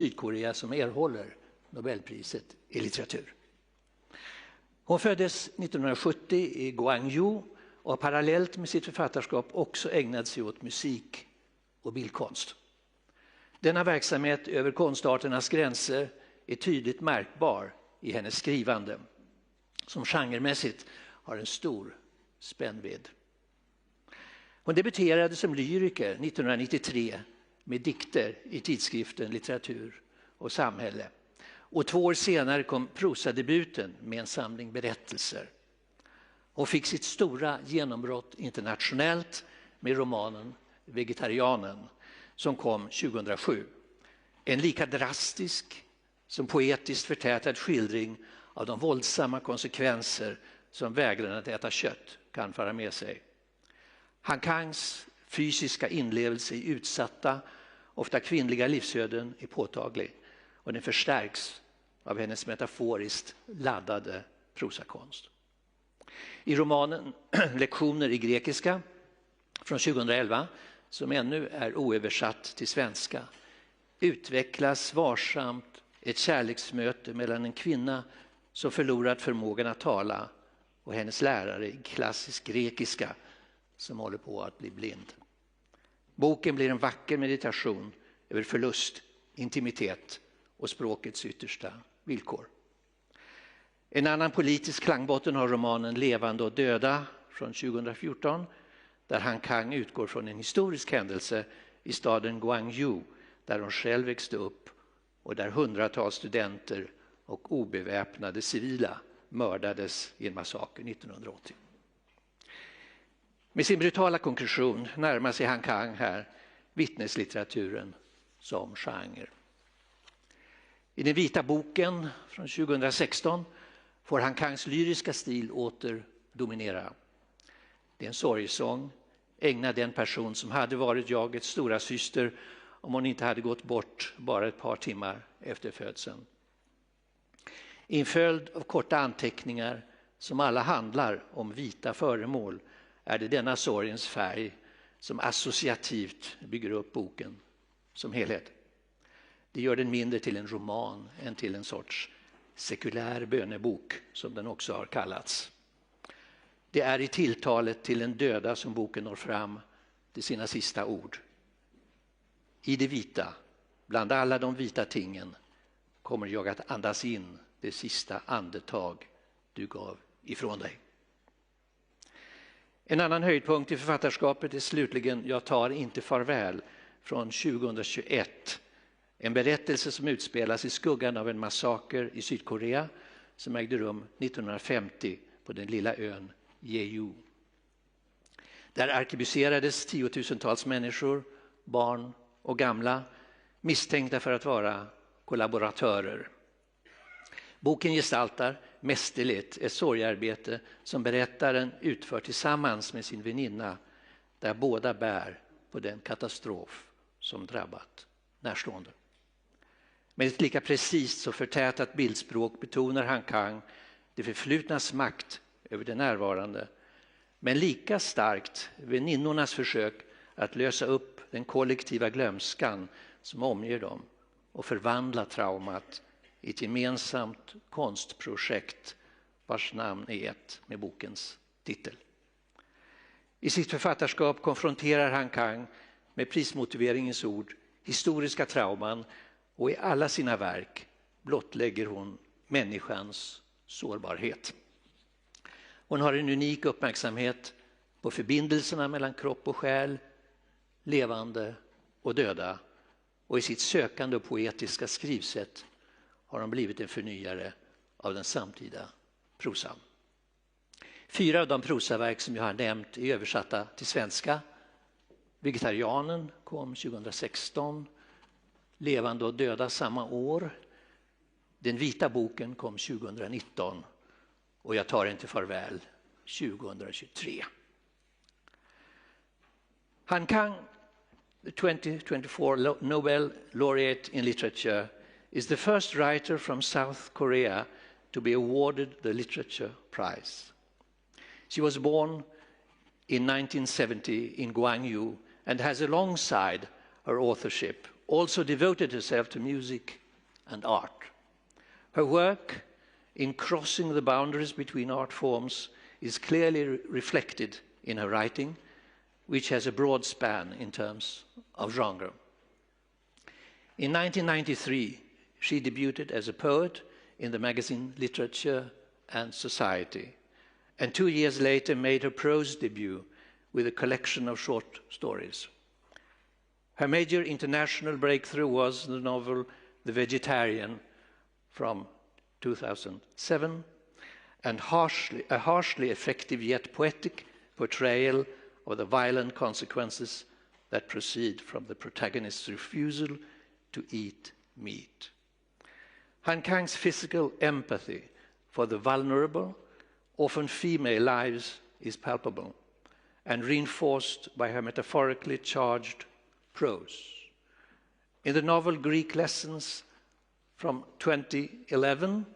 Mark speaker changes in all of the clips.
Speaker 1: Sydkorea som erhåller Nobelpriset i litteratur. Hon föddes 1970 i Gwangju och har parallellt med sitt författarskap också ägnat sig åt musik och bildkonst. Denna verksamhet över konstarternas gränser är tydligt märkbar i hennes skrivande, som genremässigt har en stor spännvidd. Hon debuterade som lyriker 1993 med dikter i tidskriften Litteratur och samhälle. Och 2 år senare kom prosadebuten med en samling berättelser. Hon fick sitt stora genombrott internationellt med romanen Vegetarianen som kom 2007. En lika drastisk som poetiskt förtätad skildring av de våldsamma konsekvenser som vägran att äta kött kan föra med sig. Han Kangs fysiska inlevelse i utsatta, ofta kvinnliga livsöden är påtaglig och den förstärks av hennes metaforiskt laddade prosakonst. I romanen Lektioner i grekiska från 2011, som ännu är oöversatt till svenska, utvecklas varsamt ett kärleksmöte mellan en kvinna som förlorat förmågan att tala och hennes lärare i klassisk grekiska som håller på att bli blind. Boken blir en vacker meditation över förlust, intimitet och språkets yttersta villkor. En annan politisk klangbotten har romanen Levande och döda från 2014, där Han Kang utgår från en historisk händelse i staden Gwangju, där hon själv växte upp och där hundratals studenter och obeväpnade civila mördades i en massaker 1980. Med sin brutala konklusion närmar sig Han Kang här vittneslitteraturen som genre. I den vita boken från 2016 får Han Kangs lyriska stil åter dominera. Det är en sorgsång ägnad den person som hade varit jagets stora syster om hon inte hade gått bort bara ett par timmar efter födseln. I en följd av korta anteckningar som alla handlar om vita föremål är det denna sorgens färg som associativt bygger upp boken som helhet. Det gör den mindre till en roman än till en sorts sekulär bönebok som den också har kallats. Det är i tilltalet till en döda som boken når fram till sina sista ord. I det vita, bland alla de vita tingen, kommer jag att andas in det sista andetag du gav ifrån dig. En annan höjdpunkt i författarskapet är slutligen Jag tar inte farväl från 2021. En berättelse som utspelas i skuggan av en massaker i Sydkorea som ägde rum 1950 på den lilla ön Jeju. Där arkebuserades tiotusentals människor, barn och gamla, misstänkta för att vara kollaboratörer. Boken gestaltar mästerligt ett sorgearbete som berättaren utför tillsammans med sin väninna, där båda bär på den katastrof som drabbat närstående. Med ett lika precis och förtätat bildspråk betonar Han Kang det förflutnas makt över det närvarande, men lika starkt väninnornas försök att lösa upp den kollektiva glömskan som omger dem och förvandla traumat i ett gemensamt konstprojekt vars namn är ett med bokens titel. I sitt författarskap konfronterar Han Kang med prismotiveringens ord historiska trauman, och i alla sina verk blottlägger hon människans sårbarhet. Hon har en unik uppmärksamhet på förbindelserna mellan kropp och själ, levande och döda, och i sitt sökande och poetiska skrivsätt har hon blivit en förnyare av den samtida prosan. 4 av de prosaverk som jag har nämnt är översatta till svenska. Vegetarianen kom 2016, Levande och döda samma år. Den vita boken kom 2019 och Jag tar inte farväl 2023. Han Kang, the 2024 Nobel laureate in literature, is the first writer from South Korea to be awarded the Literature Prize. She was born in 1970 in Gwangju and has alongside her authorship also devoted herself to music and art. Her work in crossing the boundaries between art forms is clearly reflected in her writing, which has a broad span in terms of genre. In 1993, she debuted as a poet in the magazine Literature and Society, and 2 years later made her prose debut with a collection of short stories. Her major international breakthrough was the novel The Vegetarian from 2007, and a harshly effective yet poetic portrayal of the violent consequences that proceed from the protagonist's refusal to eat meat. Han Kang's physical empathy for the vulnerable, often female lives is palpable and reinforced by her metaphorically charged prose. In the novel Greek Lessons from 2011,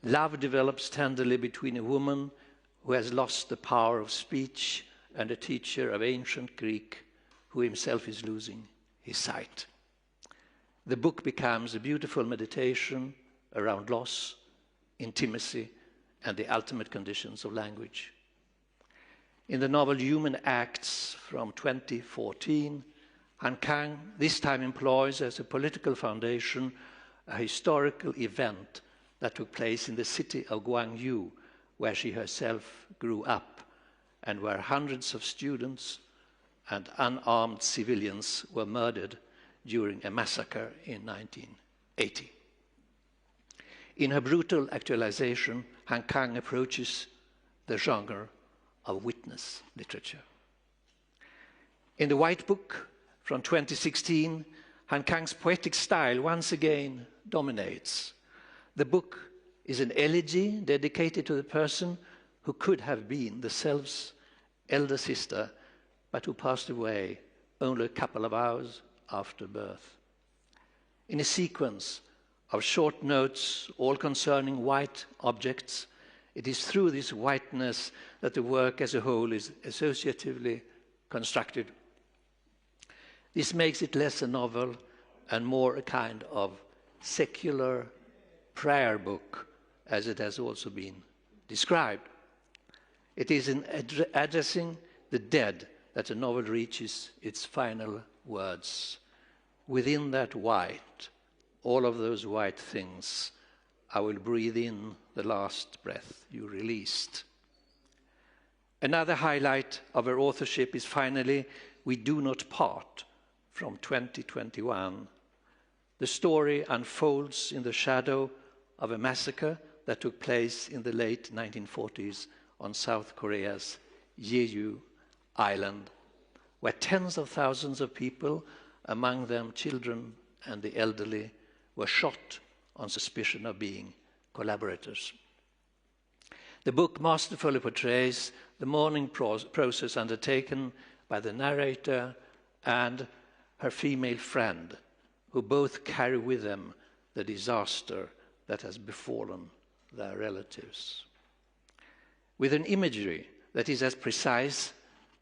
Speaker 1: love develops tenderly between a woman who has lost the power of speech and a teacher of ancient Greek who himself is losing his sight. The book becomes a beautiful meditation around loss, intimacy, and the ultimate conditions of language. In the novel Human Acts from 2014, Han Kang this time employs as a political foundation a historical event that took place in the city of Gwangju, where she herself grew up, and where hundreds of students and unarmed civilians were murdered during a massacre in 1980. In her brutal actualization, Han Kang approaches the genre of witness literature. In the White Book from 2016, Han Kang's poetic style once again dominates. The book is an elegy dedicated to the person who could have been the self's elder sister, but who passed away only a couple of hours after birth. In a sequence of short notes, all concerning white objects, it is through this whiteness that the work as a whole is associatively constructed. This makes it less a novel and more a kind of secular prayer book, as it has also been described. It is in addressing the dead that the novel reaches its final words. Within that white, all of those white things, I will breathe in the last breath you released. Another highlight of her authorship is finally We Do Not Part from 2021. The story unfolds in the shadow of a massacre that took place in the late 1940s on South Korea's Jeju Island, where tens of thousands of people, among them children and the elderly, were shot on suspicion of being collaborators. The book masterfully portrays the mourning process undertaken by the narrator and her female friend, who both carry with them the disaster that has befallen their relatives. With an imagery that is as precise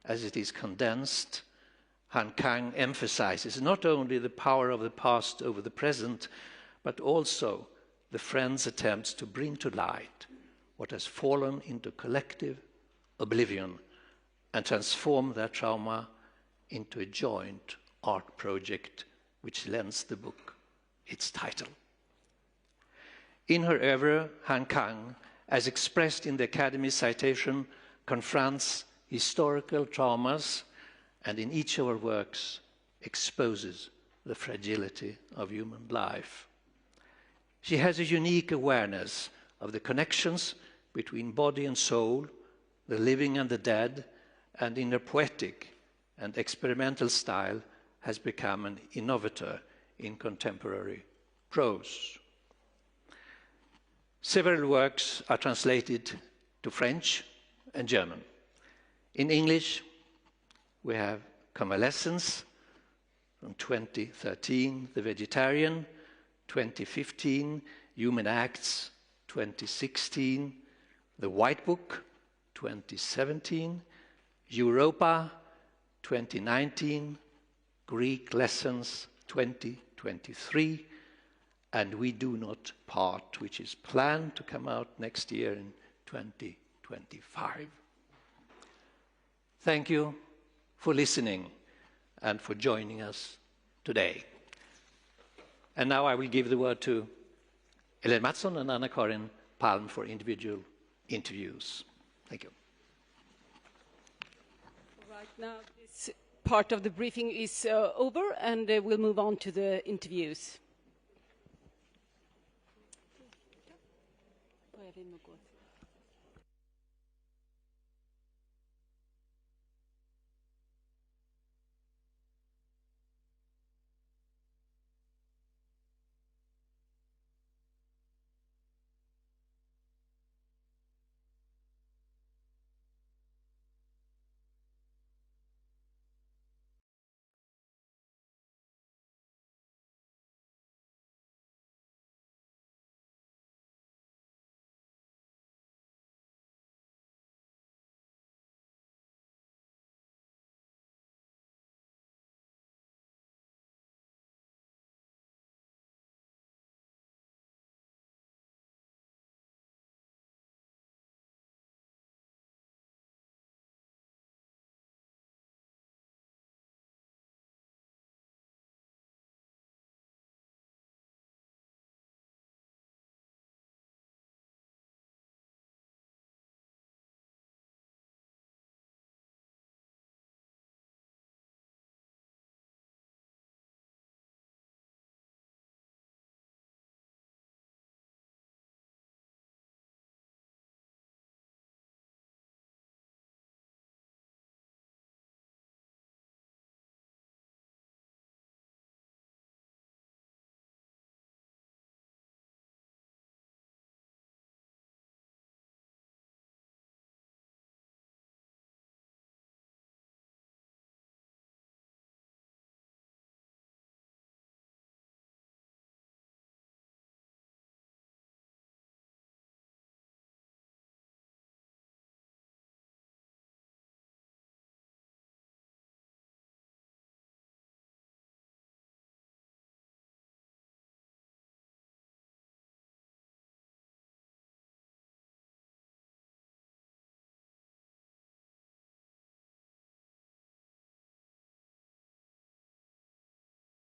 Speaker 1: as it is condensed, Han Kang emphasizes not only the power of the past over the present, but also the friend's attempts to bring to light what has fallen into collective oblivion and transform their trauma into a joint art project which lends the book its title. In her oeuvre, Han Kang, as expressed in the Academy's citation, confronts historical traumas and in each of her works exposes the fragility of human life. She has a unique awareness of the connections between body and soul, the living and the dead, and in her poetic and experimental style has become an innovator in contemporary prose. Several works are translated to French and German. In English, we have Convalescence from 2013, The Vegetarian, 2015, Human Acts, 2016, The White Book, 2017, Europa, 2019, Greek Lessons 2023, and We Do Not Part, which is planned to come out next year in 2025. Thank you for listening and for joining us today. And now I will give the word to Ellen Mattsson and Anna-Karin Palm for individual interviews. Thank you.
Speaker 2: Right now, this part of the briefing is over, and we'll move on to the interviews.